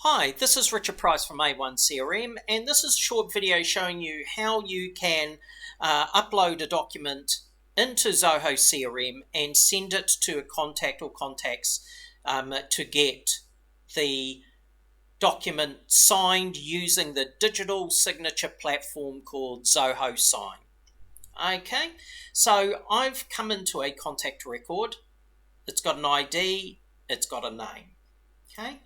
Hi, this is Richard Price from A1 CRM, and this is a short video showing you how you can upload a document into Zoho CRM and send it to a contact or contacts to get the document signed using the digital signature platform called Zoho Sign. Okay, so I've come into a contact record. It's got an ID, it's got a name. Okay.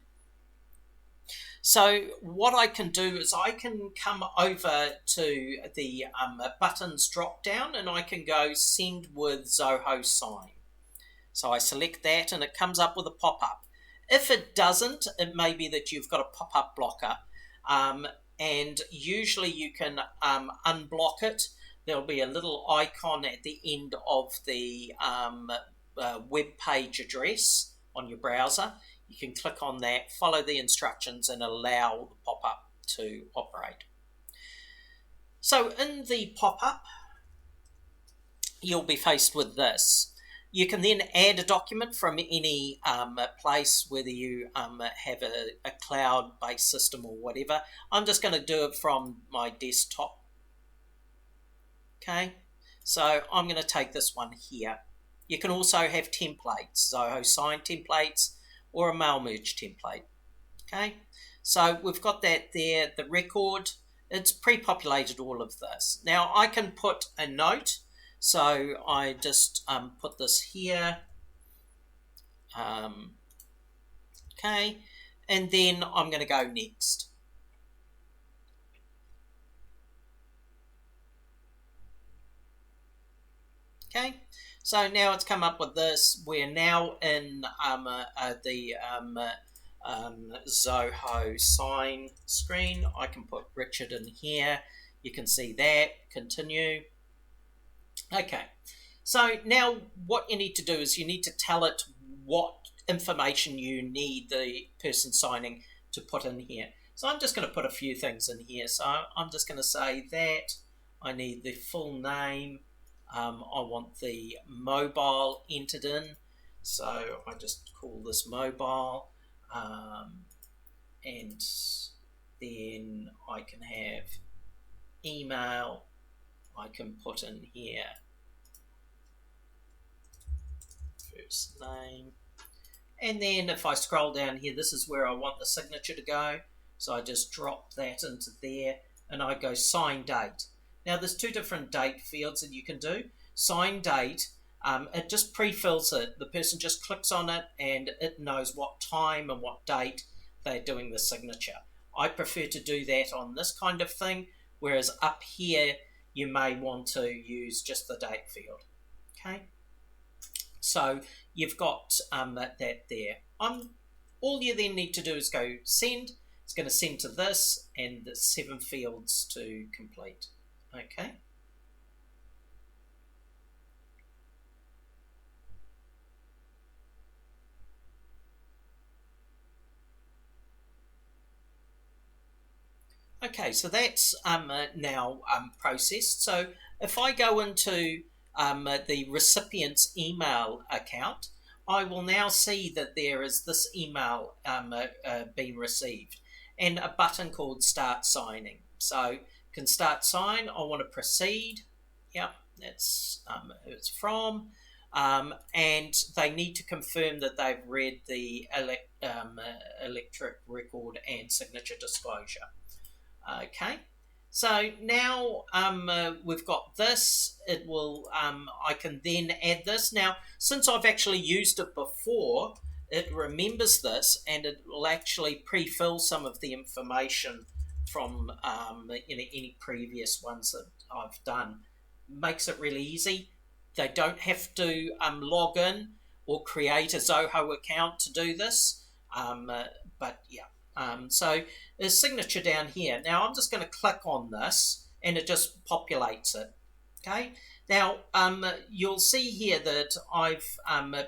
So what I can do is I can come over to the buttons drop down and I can go send with Zoho Sign. So I select that and it comes up with a pop-up. If it doesn't, it may be that you've got a pop-up blocker, and usually you can unblock it. There'll be a little icon at the end of the web page address on your browser. You can click on that, follow the instructions, and allow the pop-up to operate. So in the pop-up, you'll be faced with this. You can then add a document from any place, whether you have a cloud-based system or whatever. I'm just going to do it from my desktop. Okay, so I'm going to take this one here. You can also have templates, Zoho Sign templates, or a mail merge template. Okay, so we've got that there, the record. It's pre-populated all of this. Now I can put a note, so I just put this here. Okay, and then I'm going to go next. Okay, so now it's come up with this. We're now in the Zoho Sign screen. I can put Richard in here. You can see that. Continue. Okay, so now what you need to do is you need to tell it what information you need the person signing to put in here. So I'm just going to put a few things in here. So I'm just going to say that I need the full name. I want the mobile entered in, so I just call this mobile, and then I can have email. I can put in here first name, and then if I scroll down here, this is where I want the signature to go, so I just drop that into there and I go sign date. Now there's two different date fields that you can do. Sign date, it just pre-fills it. The person just clicks on it and it knows what time and what date they're doing the signature. I prefer to do that on this kind of thing, whereas up here you may want to use just the date field. Okay, so you've got that there. All you then need to do is go send. It's going to send to this and the 7 fields to complete. Okay. Okay, so that's now processed. So if I go into the recipient's email account, I will now see that there is this email being received and a button called Start Signing. So can start sign. I want to proceed. Yep, that's who it's from, and they need to confirm that they've read the electric record and signature disclosure. Okay, so now we've got this. It will. I can then add this. Now, since I've actually used it before, it remembers this and it will actually pre-fill some of the information from any previous ones that I've done. Makes it really easy. They don't have to log in or create a Zoho account to do this, but yeah. So there's signature down here. Now I'm just going to click on this and it just populates it. Okay, now you'll see here that I've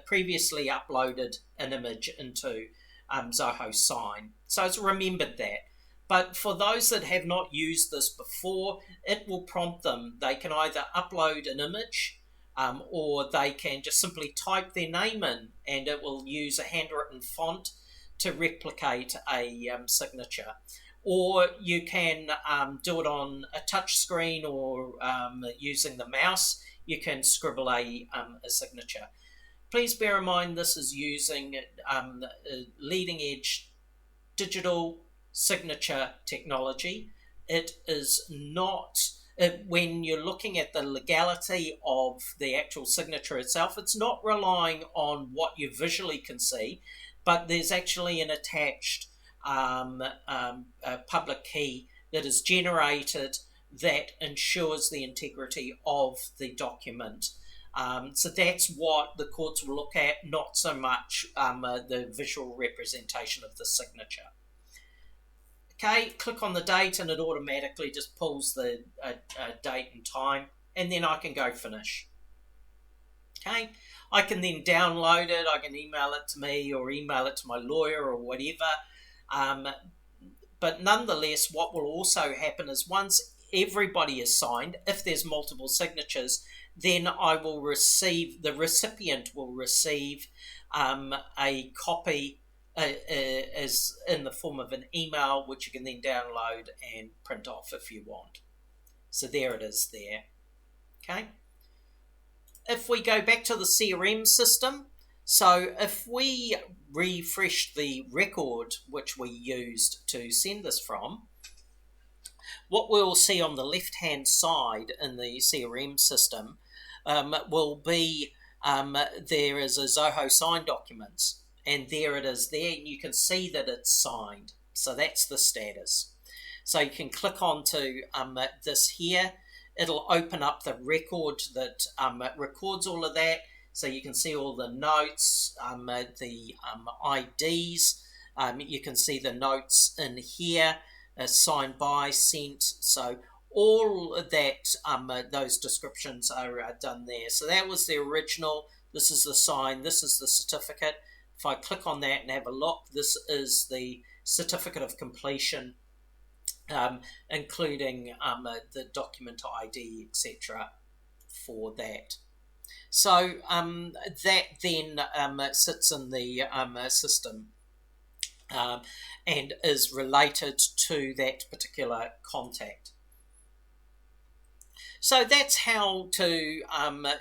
previously uploaded an image into Zoho Sign, so it's remembered that. But for those that have not used this before, it will prompt them. They can either upload an image or they can just simply type their name in and it will use a handwritten font to replicate a signature. Or you can do it on a touch screen, or using the mouse, you can scribble a signature. Please bear in mind this is using leading edge digital signature technology. It is not, when you're looking at the legality of the actual signature itself, it's not relying on what you visually can see, but there's actually an attached public key that is generated that ensures the integrity of the document. So that's what the courts will look at, not so much the visual representation of the signature. Okay, click on the date and it automatically just pulls the date and time, and then I can go finish. Okay, I can then download it, I can email it to me or email it to my lawyer or whatever. But nonetheless, what will also happen is once everybody is signed, if there's multiple signatures, then I will receive, the recipient will receive a copy as in the form of an email, which you can then download and print off if you want. So there it is there. Okay. If we go back to the CRM system, so if we refresh the record which we used to send this from, what we'll see on the left-hand side in the CRM system will be there is a Zoho Sign document, and there it is there, and you can see that it's signed. So that's the status. So you can click on to this here. It'll open up the record that records all of that. So you can see all the notes, the IDs. You can see the notes in here, signed by, sent. So all of that, those descriptions are done there. So that was the original. This is the sign. This is the certificate. If I click on that and have a look, this is the certificate of completion, including the document ID, etc. for that. So that then sits in the system and is related to that particular contact. So that's how to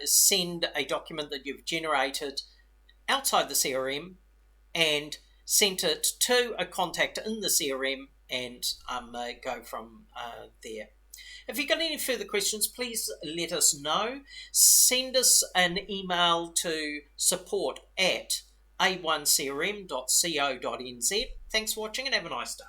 send a document that you've generated outside the CRM and sent it to a contact in the CRM and go from there. If you've got any further questions, please let us know. Send us an email to support@a1crm.co.nz. Thanks for watching and have a nice day.